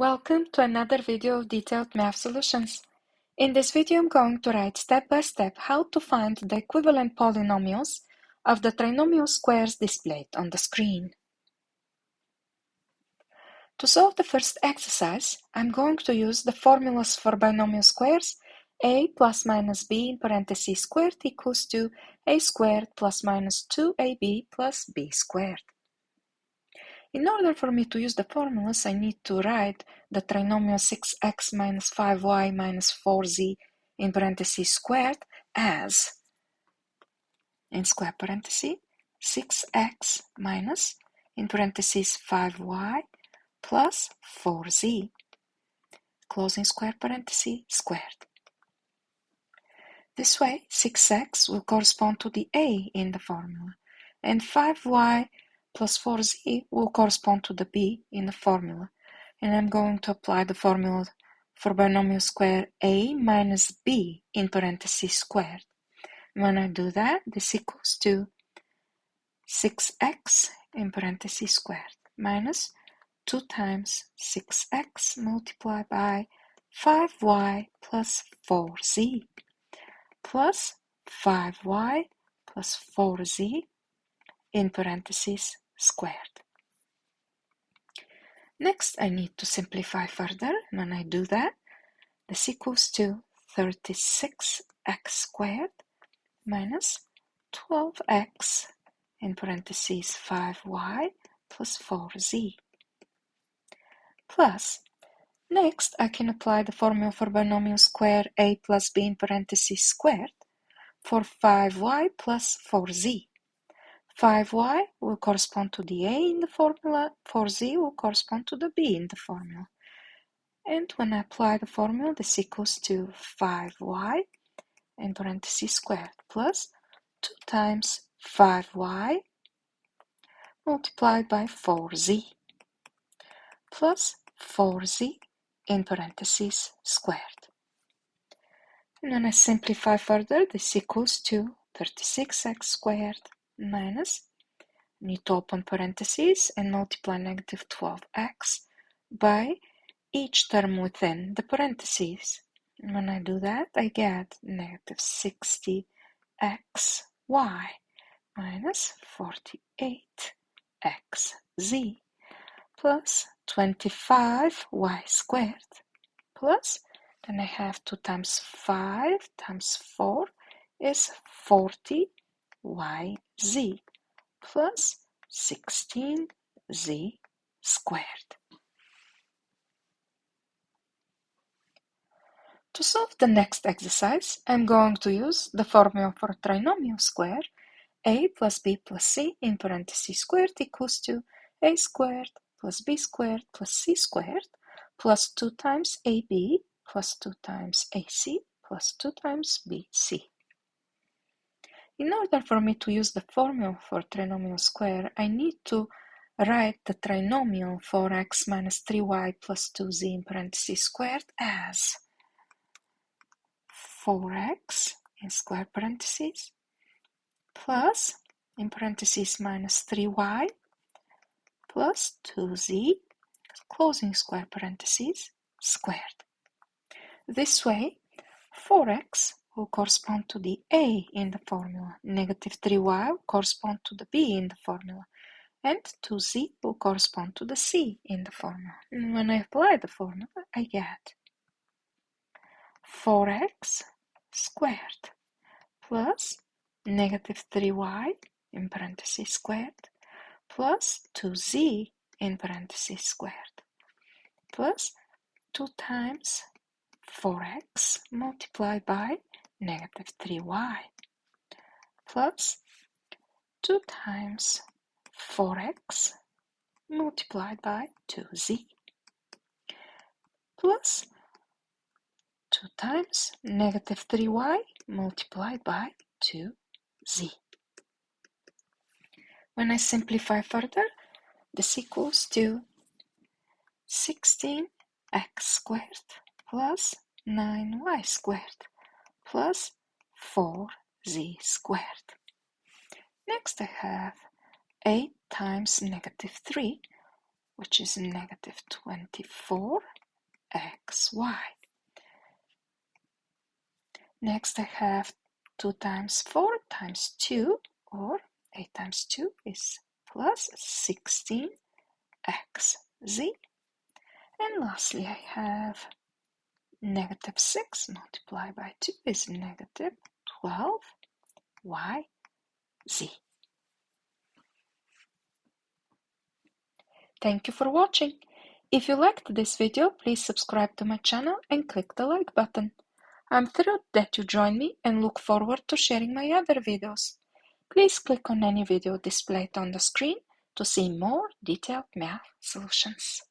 Welcome to another video of detailed math solutions. In this video, I'm going to write step by step how to find the equivalent polynomials of the trinomial squares displayed on the screen. To solve the first exercise, I'm going to use the formulas for binomial squares. A plus minus b in parentheses squared equals to a squared plus minus 2ab plus b squared. In order for me to use the formulas, I need to write the trinomial 6x minus 5y minus 4z in parentheses squared as, in square parenthesis, 6x minus, in parentheses 5y plus 4z, closing square parenthesis, squared. This way, 6x will correspond to the a in the formula, and 5y plus 4z will correspond to the b in the formula. And I'm going to apply the formula for binomial square a minus b in parentheses squared. When I do that, this equals to 6x in parentheses squared minus 2 times 6x multiplied by 5y plus 4z plus 5y plus 4z in parentheses squared. Next, I need to simplify further. When I do that, this equals to 36x squared minus 12x in parentheses 5y plus 4z. Plus, next I can apply the formula for binomial square a plus b in parentheses squared for 5y plus 4z. 5y will correspond to the a in the formula, 4z will correspond to the b in the formula. And when I apply the formula, this equals to 5y in parentheses squared plus 2 times 5y multiplied by 4z plus 4z in parentheses squared. And when I simplify further, this equals to 36x squared minus, need to open parentheses and multiply negative 12x by each term within the parentheses. And when I do that, I get negative 60xy minus 48xz plus 25y squared plus, then I have 2 times 5 times 4 is 40yz plus 16z squared. To solve the next exercise, I'm going to use the formula for trinomial square a plus b plus c in parentheses squared equals to a squared plus b squared plus c squared plus 2 times ab plus 2 times ac plus 2 times bc. In order for me to use the formula for trinomial square, I need to write the trinomial 4x minus 3y plus 2z in parentheses squared as 4x in square parentheses plus, in parentheses, minus 3y plus 2z, closing square parentheses, squared. This way, 4x will correspond to the a in the formula, negative 3y will correspond to the b in the formula, and 2z will correspond to the c in the formula. And when I apply the formula, I get 4x squared plus negative 3y in parentheses squared plus 2z in parentheses squared plus 2 times 4x multiplied by negative 3y plus 2 times 4x multiplied by 2z plus 2 times negative 3y multiplied by 2z. When I simplify further, this equals to 16x squared plus 9y squared plus 4z squared. Next I have 8 times negative 3 which is negative 24xy. Next I have 2 times 4 times 2, or 8 times 2 is plus 16xz. And lastly I have negative 6 multiplied by 2 is negative 12yz. Thank you for watching. If you liked this video, please subscribe to my channel and click the like button. I'm thrilled that you joined me and look forward to sharing my other videos. Please click on any video displayed on the screen to see more detailed math solutions.